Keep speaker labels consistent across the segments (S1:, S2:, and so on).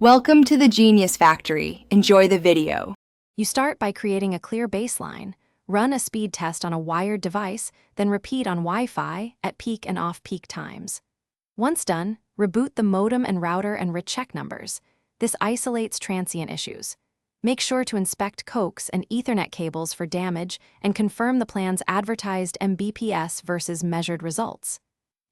S1: Welcome to the Genius Factory. Enjoy the video.
S2: You start by creating a clear baseline, run a speed test on a wired device, then repeat on Wi-Fi at peak and off-peak times. Once done, reboot the modem and router and recheck numbers. This isolates transient issues. Make sure to inspect coax and Ethernet cables for damage and confirm the plan's advertised Mbps versus measured results.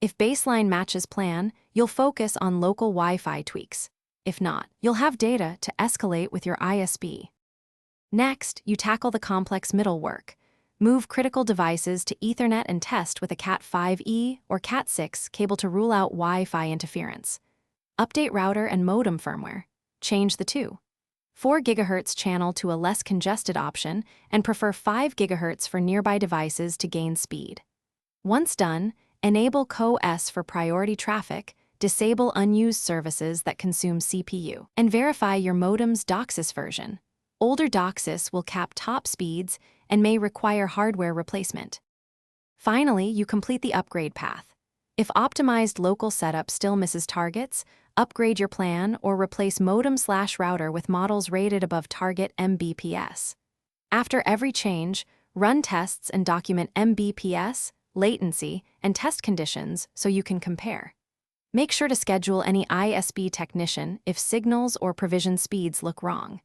S2: If baseline matches plan, you'll focus on local Wi-Fi tweaks. If not, you'll have data to escalate with your ISP. Next, you tackle the complex middle work. Move critical devices to Ethernet and test with a Cat5e or Cat6 cable to rule out Wi-Fi interference. Update router and modem firmware. Change the 4 GHz channel to a less congested option and prefer 5 GHz for nearby devices to gain speed. Once done, enable Co-S for priority traffic, disable unused services that consume CPU, and verify your modem's DOCSIS version. Older DOCSIS will cap top speeds and may require hardware replacement. Finally, you complete the upgrade path. If optimized local setup still misses targets, upgrade your plan or replace modem/router with models rated above target Mbps. After every change, run tests and document Mbps, latency, and test conditions so you can compare. Make sure to schedule any ISP technician if signals or provision speeds look wrong.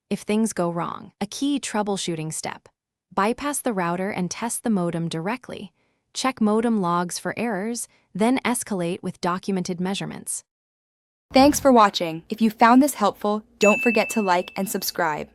S2: If things go wrong, a key troubleshooting step. Bypass the router and test the modem directly. Check modem logs for errors, then escalate with documented measurements.
S1: Thanks for watching. If you found this helpful, don't forget to like and subscribe.